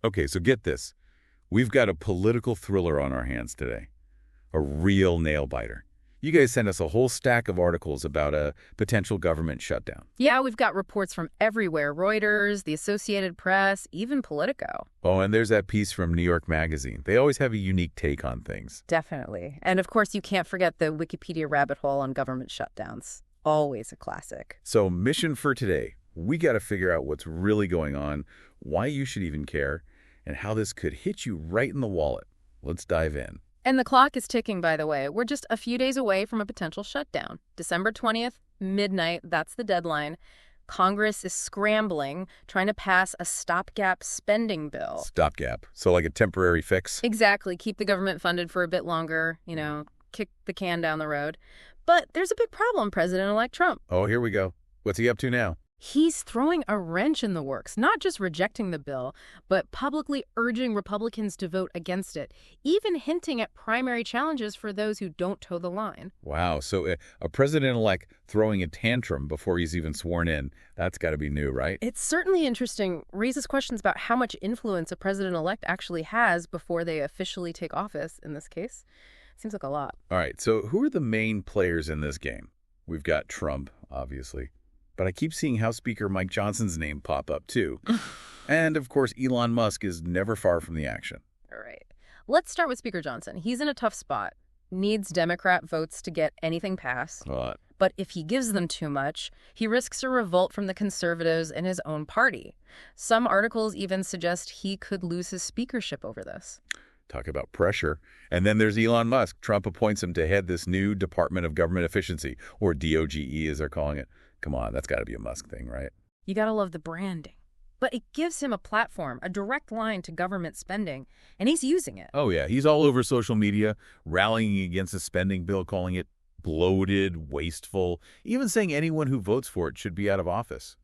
Okay, so get this. We've got a political thriller on our hands today. A real nail-biter. You guys sent us a whole stack of articles about a potential government shutdown. Yeah, we've got reports from everywhere. Reuters, the Associated Press, even Politico. Oh, and there's that piece from New York Magazine. They always have a unique take on things. Definitely. And of course, you can't forget the Wikipedia rabbit hole on government shutdowns. Always a classic. So mission for today. We got to figure out what's really going on, why you should even care, and how this could hit you right in the wallet. Let's dive in. And the clock is ticking, by the way. We're just a few days away from a potential shutdown. December 20th, midnight, that's the deadline. Congress is scrambling, trying to pass a stopgap spending bill. Stopgap. So like a temporary fix? Exactly. Keep the government funded for a bit longer, kick the can down the road. But there's a big problem, President-elect Trump. Oh, here we go. What's he up to now? He's throwing a wrench in the works, not just rejecting the bill, but publicly urging Republicans to vote against it, even hinting at primary challenges for those who don't toe the line. Wow, so a president-elect throwing a tantrum before he's even sworn in, that's got to be new, right? It's certainly interesting, raises questions about how much influence a president-elect actually has before they officially take office, in this case. Seems like a lot. All right, so who are the main players in this game? We've got Trump, obviously. But I keep seeing House Speaker Mike Johnson's name pop up, too. And, of course, Elon Musk is never far from the action. All right. Let's start with Speaker Johnson. He's in a tough spot. Needs Democrat votes to get anything passed. What? But if he gives them too much, he risks a revolt from the conservatives in his own party. Some articles even suggest he could lose his speakership over this. Talk about pressure. And then there's Elon Musk. Trump appoints him to head this new Department of Government Efficiency, or DOGE as they're calling it. Come on, that's got to be a Musk thing, right? You got to love the branding. But it gives him a platform, a direct line to government spending, and he's using it. Oh, yeah. He's all over social media, rallying against the spending bill, calling it bloated, wasteful, even saying anyone who votes for it should be out of office.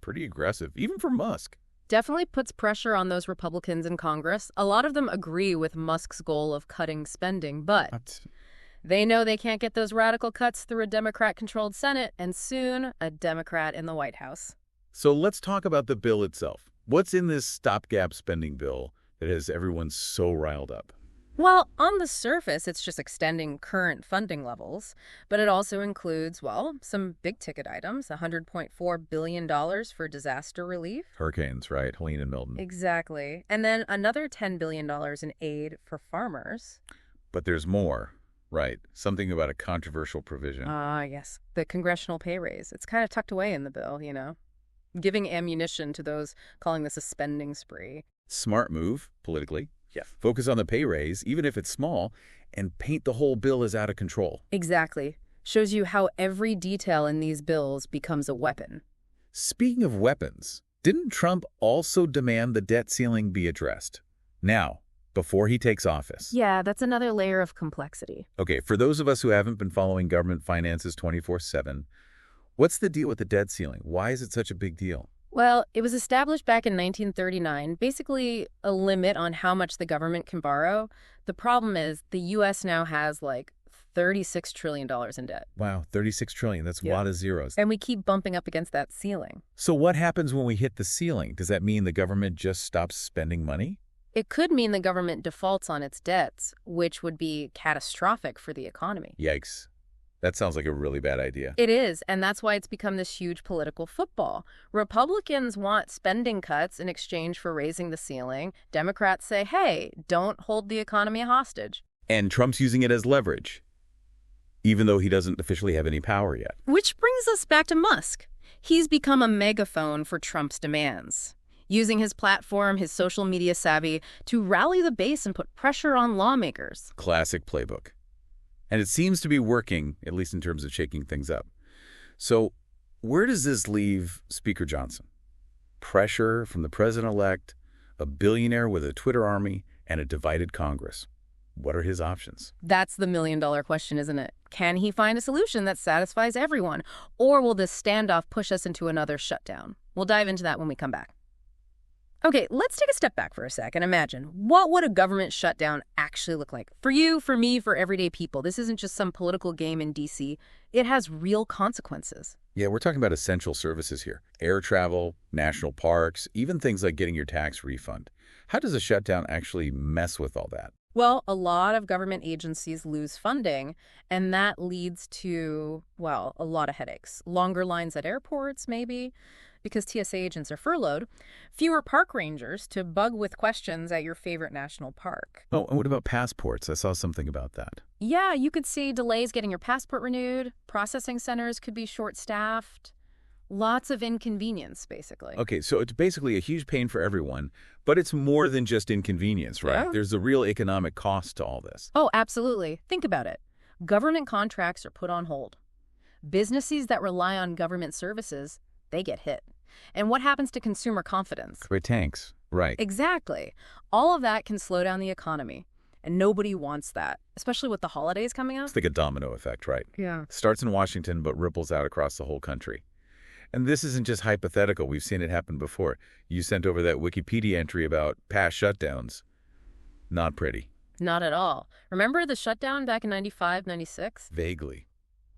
Pretty aggressive, even for Musk. Definitely puts pressure on those Republicans in Congress. A lot of them agree with Musk's goal of cutting spending, but they know they can't get those radical cuts through a Democrat-controlled Senate, and soon a Democrat in the White House. So let's talk about the bill itself. What's in this stopgap spending bill that has everyone so riled up? Well, on the surface, it's just extending current funding levels, but it also includes, some big-ticket items, $100.4 billion for disaster relief. Hurricanes, right? Helene and Milton. Exactly. And then another $10 billion in aid for farmers. But there's more. Right. Something about a controversial provision. Yes. The congressional pay raise. It's kind of tucked away in the bill, giving ammunition to those calling this a spending spree. Smart move, politically. Yeah. Focus on the pay raise, even if it's small, and paint the whole bill as out of control. Exactly. Shows you how every detail in these bills becomes a weapon. Speaking of weapons, didn't Trump also demand the debt ceiling be addressed? Now, before he takes office. Yeah, that's another layer of complexity. Okay, for those of us who haven't been following government finances 24/7, what's the deal with the debt ceiling? Why is it such a big deal? Well, it was established back in 1939, basically a limit on how much the government can borrow. The problem is the U.S. now has $36 trillion in debt. Wow, $36 trillion. That's a lot of zeros. And we keep bumping up against that ceiling. So what happens when we hit the ceiling? Does that mean the government just stops spending money? It could mean the government defaults on its debts, which would be catastrophic for the economy. Yikes. That sounds like a really bad idea. It is, and that's why it's become this huge political football. Republicans want spending cuts in exchange for raising the ceiling. Democrats say, hey, don't hold the economy hostage. And Trump's using it as leverage, even though he doesn't officially have any power yet. Which brings us back to Musk. He's become a megaphone for Trump's demands, using his platform, his social media savvy, to rally the base and put pressure on lawmakers. Classic playbook. And it seems to be working, at least in terms of shaking things up. So where does this leave Speaker Johnson? Pressure from the president-elect, a billionaire with a Twitter army, and a divided Congress. What are his options? That's the million-dollar question, isn't it? Can he find a solution that satisfies everyone? Or will this standoff push us into another shutdown? We'll dive into that when we come back. Okay, let's take a step back for a sec and imagine, what would a government shutdown actually look like? For you, for me, for everyday people. This isn't just some political game in D.C. It has real consequences. Yeah, we're talking about essential services here. Air travel, national parks, even things like getting your tax refund. How does a shutdown actually mess with all that? Well, a lot of government agencies lose funding, and that leads to, well, a lot of headaches. Longer lines at airports, maybe, because TSA agents are furloughed. Fewer park rangers to bug with questions at your favorite national park. Oh, and what about passports? I saw something about that. Yeah, you could see delays getting your passport renewed. Processing centers could be short-staffed. Lots of inconvenience, basically. Okay, so it's basically a huge pain for everyone, but it's more than just inconvenience, right? Yeah. There's a real economic cost to all this. Oh, absolutely. Think about it. Government contracts are put on hold. Businesses that rely on government services, they get hit. And what happens to consumer confidence? It tanks, right. Exactly. All of that can slow down the economy. And nobody wants that, especially with the holidays coming up. It's like a domino effect, right? Yeah. Starts in Washington, but ripples out across the whole country. And this isn't just hypothetical. We've seen it happen before. You sent over that Wikipedia entry about past shutdowns. Not pretty. Not at all. Remember the shutdown back in 95, 96? Vaguely.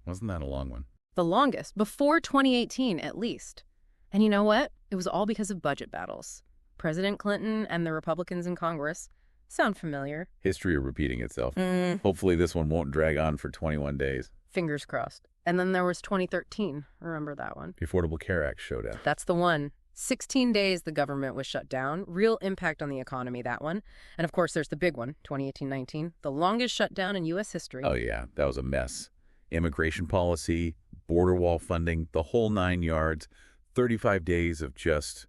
Wasn't that a long one? The longest, before 2018 at least. And you know what? It was all because of budget battles. President Clinton and the Republicans in Congress. Sound familiar? History repeating itself. Hopefully this one won't drag on for 21 days. Fingers crossed. And then there was 2013. Remember that one? The Affordable Care Act showdown. That's the one. 16 days the government was shut down. Real impact on the economy, that one. And of course, there's the big one, 2018-19. The longest shutdown in U.S. history. Oh, yeah. That was a mess. Immigration policy, border wall funding, the whole 9 yards. 35 days of just,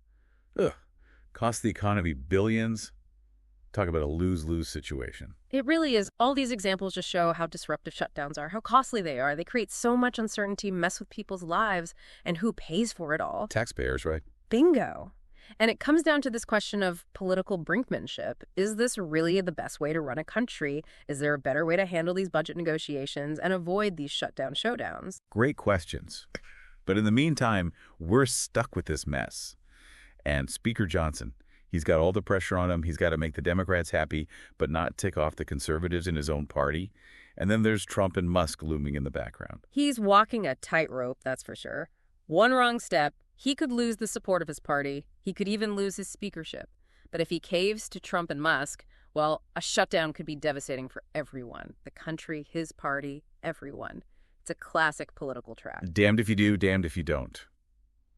cost the economy billions. Talk about a lose-lose situation. It really is. All these examples just show how disruptive shutdowns are, how costly they are. They create so much uncertainty, mess with people's lives, and who pays for it all? Taxpayers, right? Bingo. And it comes down to this question of political brinkmanship. Is this really the best way to run a country? Is there a better way to handle these budget negotiations and avoid these shutdown showdowns? Great questions. But in the meantime, we're stuck with this mess. And Speaker Johnson, he's got all the pressure on him. He's got to make the Democrats happy, but not tick off the conservatives in his own party. And then there's Trump and Musk looming in the background. He's walking a tightrope, that's for sure. One wrong step, he could lose the support of his party. He could even lose his speakership. But if he caves to Trump and Musk, well, a shutdown could be devastating for everyone. The country, his party, everyone. It's a classic political trap. Damned if you do, damned if you don't.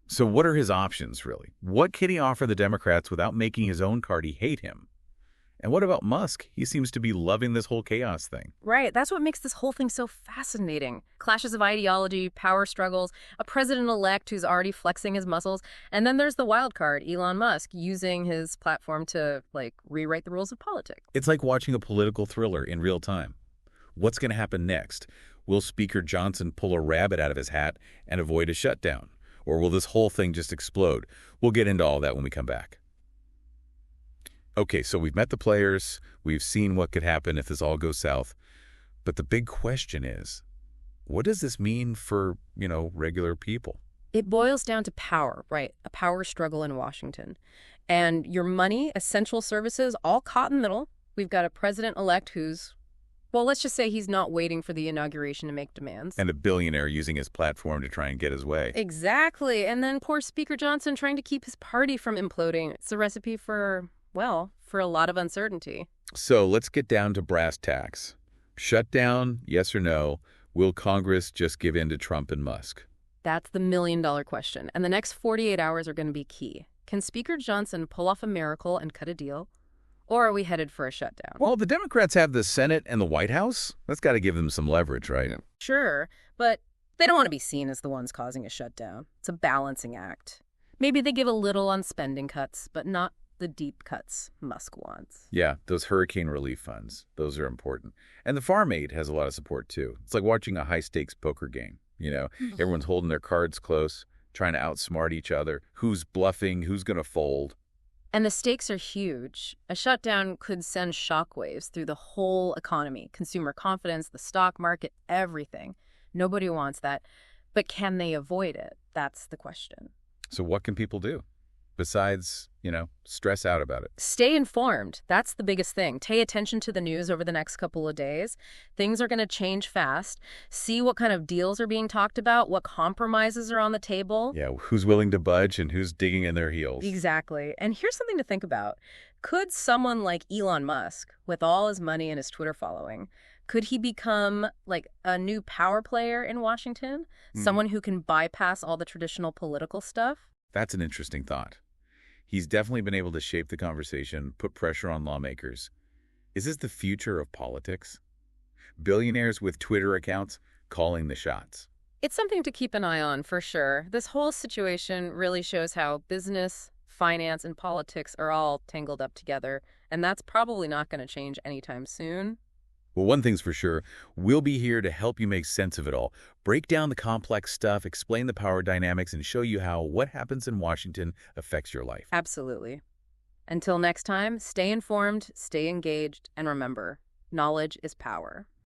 So what are his options, really? What can he offer the Democrats without making his own party hate him? And what about Musk? He seems to be loving this whole chaos thing. Right. That's what makes this whole thing so fascinating. Clashes of ideology, power struggles, a president-elect who's already flexing his muscles, and then there's the wild card, Elon Musk, using his platform to, rewrite the rules of politics. It's like watching a political thriller in real time. What's going to happen next? Will Speaker Johnson pull a rabbit out of his hat and avoid a shutdown? Or will this whole thing just explode? We'll get into all that when we come back. Okay, so we've met the players. We've seen what could happen if this all goes south. But the big question is, what does this mean for, regular people? It boils down to power, right? A power struggle in Washington. And your money, essential services, all caught in the middle. We've got a president-elect who's, well, let's just say he's not waiting for the inauguration to make demands. And a billionaire using his platform to try and get his way. Exactly. And then poor Speaker Johnson trying to keep his party from imploding. It's a recipe for a lot of uncertainty. So let's get down to brass tacks. Shutdown, yes or no? Will Congress just give in to Trump and Musk? That's the million-dollar question. And the next 48 hours are going to be key. Can Speaker Johnson pull off a miracle and cut a deal? Or are we headed for a shutdown? Well, the Democrats have the Senate and the White House. That's got to give them some leverage, right? Sure, but they don't want to be seen as the ones causing a shutdown. It's a balancing act. Maybe they give a little on spending cuts, but not the deep cuts Musk wants. Yeah, those hurricane relief funds. Those are important. And the farm aid has a lot of support, too. It's like watching a high-stakes poker game. Everyone's holding their cards close, trying to outsmart each other. Who's bluffing? Who's going to fold? And the stakes are huge. A shutdown could send shockwaves through the whole economy, consumer confidence, the stock market, everything. Nobody wants that. But can they avoid it? That's the question. So what can people do besides, stress out about it? Stay informed. That's the biggest thing. Pay attention to the news over the next couple of days. Things are going to change fast. See what kind of deals are being talked about, what compromises are on the table. Yeah, who's willing to budge and who's digging in their heels. Exactly. And here's something to think about. Could someone like Elon Musk, with all his money and his Twitter following, could he become like a new power player in Washington? Hmm. Someone who can bypass all the traditional political stuff? That's an interesting thought. He's definitely been able to shape the conversation, put pressure on lawmakers. Is this the future of politics? Billionaires with Twitter accounts calling the shots. It's something to keep an eye on for sure. This whole situation really shows how business, finance, and politics are all tangled up together, and that's probably not going to change anytime soon. Well, one thing's for sure, we'll be here to help you make sense of it all, break down the complex stuff, explain the power dynamics, and show you how what happens in Washington affects your life. Absolutely. Until next time, stay informed, stay engaged, and remember, knowledge is power.